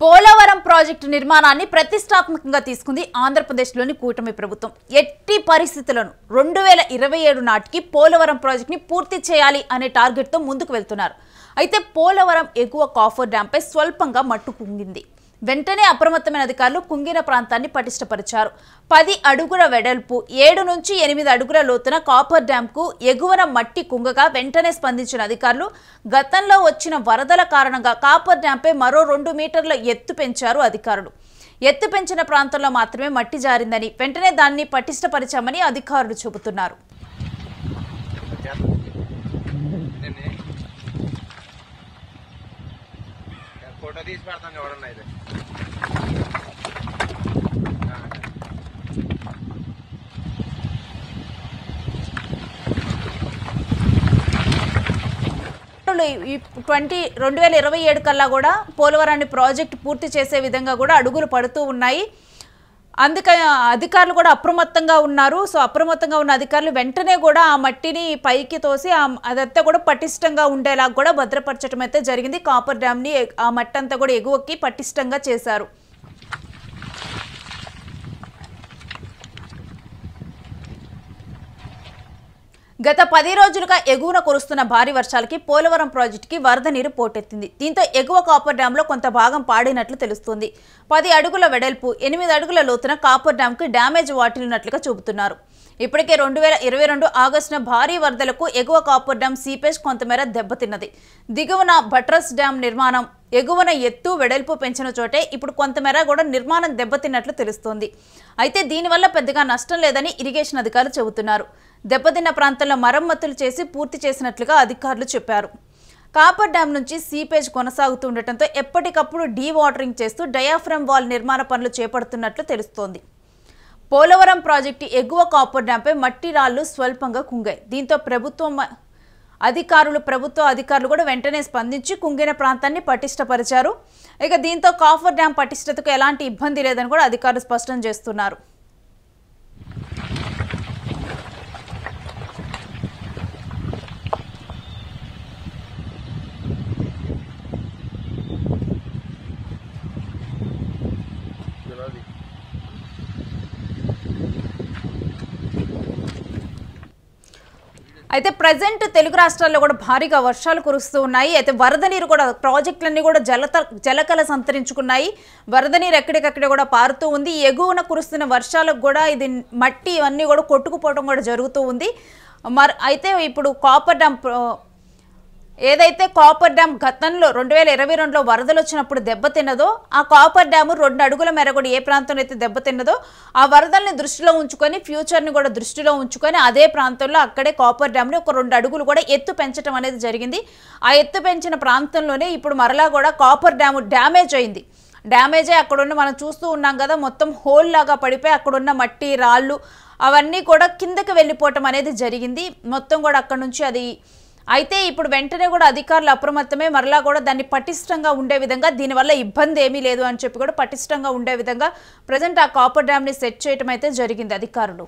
Polavaram project నిర్మాణాన్ని ప్రతిష్టాత్మకంగా తీసుకుంది ఆంధ్రప్రదేశ్లోని కూటమి ప్రభుత్వం. ఎట్టి పరిస్థితులను 2027 నాటికి పోలవరం ప్రాజెక్టుని పూర్తి చేయాలి అనే టార్గెట్తో ముందుకు వెళ్తున్నారు. అయితే పోలవరం ఎగువ కాఫర్ డ్యాంపై స్వల్పంగా మట్టు కుంగింది. వెంటనే అప్రమత్తమైన అధికారులు కుంగిన ప్రాంతాన్ని పటిష్టపరిచారు. 10 అడుగుల వెడల్పు 7 నుంచి 8 అడుగుల లోతున కాపర్ డ్యాంకు ఎగువన మట్టి కుంగగా వెంటనే స్పందించిన అధికారులు గతంలో వచ్చిన వరదల కారణంగా కాపర్ డ్యాంపై మరో 2 మీటర్ల ఎత్తు పెంచారు. అధికారులు ఎత్తు పెంచిన ప్రాంతంలో మాత్రమే మట్టి జారిందని, వెంటనే దాన్ని పటిష్టపరిచామని అధికారులు చెబుతున్నారు. ఫోటో తీసి పెడతాను చూడండి. అయితే ఈ 2027 కల్లా కూడా పోలవరాన్ని ప్రాజెక్టు పూర్తి చేసే విధంగా కూడా అడుగులు పడుతూ ఉన్నాయి. అందుకని అధికారులు కూడా అప్రమత్తంగా ఉన్నారు. సో అప్రమత్తంగా ఉన్న అధికారులు వెంటనే కూడా ఆ మట్టిని పైకి తోసి అదంతా కూడా పటిష్టంగా ఉండేలా కూడా భద్రపరచడం అయితే జరిగింది. కాపర్ డ్యామ్ని ఆ మట్టి అంతా కూడా ఎగువకి పటిష్టంగా చేశారు. గత 10 రోజులుగా ఎగువన కురుస్తున్న భారీ వర్షాలకి పోలవరం ప్రాజెక్టుకి వరద నీరు పోటెత్తింది. దీంతో ఎగువ కాపర్ డ్యాంలో కొంత భాగం పాడినట్లు తెలుస్తోంది. 10 అడుగుల వెడల్పు 8 అడుగుల లోతున కాపర్ డ్యాంకు డ్యామేజ్ వాటిల్లినట్లుగా చూపుతున్నారు. ఇప్పటికే 2022 ఆగస్టున భారీ వరదలకు ఎగువ కాపర్ డ్యాం సీపేజ్ కొంతమేర దెబ్బతిన్నది. దిగువన బట్రస్ డ్యాం నిర్మాణం ఎగువన ఎత్తు వెడల్పు పెంచిన చోటే ఇప్పుడు కొంతమేర కూడా నిర్మాణం దెబ్బతిన్నట్లు తెలుస్తోంది. అయితే దీనివల్ల పెద్దగా నష్టం లేదని ఇరిగేషన్ అధికారులు చెబుతున్నారు. దెబ్బతిన్న ప్రాంతంలో మరమ్మతులు చేసి పూర్తి చేసినట్లుగా అధికారులు చెప్పారు. కాపర్ డ్యాం నుంచి సీపేజ్ కొనసాగుతుండటంతో ఎప్పటికప్పుడు డీవాటరింగ్ చేస్తూ డయాఫ్రమ్ వాల్ నిర్మాణ పనులు చేపడుతున్నట్లు తెలుస్తోంది. పోలవరం ప్రాజెక్టు ఎగువ కాపర్ డ్యాంపై మట్టి రాళ్లు స్వల్పంగా కుంగాయి. దీంతో ప్రభుత్వ అధికారులు కూడా వెంటనే స్పందించి కుంగిన ప్రాంతాన్ని పటిష్టపరిచారు. ఇక దీంతో కాపర్ డ్యాం పటిష్టతకు ఎలాంటి ఇబ్బంది లేదని కూడా అధికారులు స్పష్టం చేస్తున్నారు. అయితే ప్రజెంట్ తెలుగు రాష్ట్రాల్లో కూడా భారీగా వర్షాలు కురుస్తూ ఉన్నాయి. అయితే వరద నీరు కూడా ప్రాజెక్టులన్నీ కూడా జలకల సంతరించుకున్నాయి. వరద నీరు ఎక్కడికక్కడ కూడా పారుతూ ఉంది. ఎగువన కురుస్తున్న వర్షాలకు కూడా ఇది మట్టి ఇవన్నీ కూడా కొట్టుకుపోవడం కూడా జరుగుతూ ఉంది. అయితే ఇప్పుడు కాపర్ డ్యాం ఏదైతే కాపర్ డ్యాం గతంలో 2022లో వరదలు వచ్చినప్పుడు దెబ్బతిన్నదో ఆ కాపర్ డ్యాము 2 అడుగుల మేర కూడా ఏ ప్రాంతంలో అయితే దెబ్బతిన్నదో ఆ వరదల్ని దృష్టిలో ఉంచుకొని ఫ్యూచర్ని కూడా దృష్టిలో ఉంచుకొని అదే ప్రాంతంలో అక్కడే కాపర్ డ్యామ్ని ఒక 2 అడుగులు కూడా ఎత్తు పెంచడం అనేది జరిగింది. ఆ ఎత్తు పెంచిన ప్రాంతంలోనే ఇప్పుడు మరలా కూడా కాపర్ డ్యాము డ్యామేజ్ అయింది. డ్యామేజ్ అయ్యి అక్కడున్న మనం చూస్తూ ఉన్నాం కదా, మొత్తం హోల్ లాగా పడిపోయి అక్కడున్న మట్టి రాళ్ళు అవన్నీ కూడా కిందకి వెళ్ళిపోవటం అనేది జరిగింది. మొత్తం కూడా అక్కడ నుంచి అది అయితే ఇప్పుడు వెంటనే కూడా అధికారులు అప్రమత్తమే మరలా కూడా దాన్ని పటిష్టంగా ఉండే విధంగా దీనివల్ల ఇబ్బంది ఏమీ లేదు అని చెప్పి కూడా పటిష్టంగా ఉండే విధంగా ప్రజెంట్ ఆ కాపర్ డ్యామ్ని సెట్ చేయడం అయితే జరిగింది అధికారులు.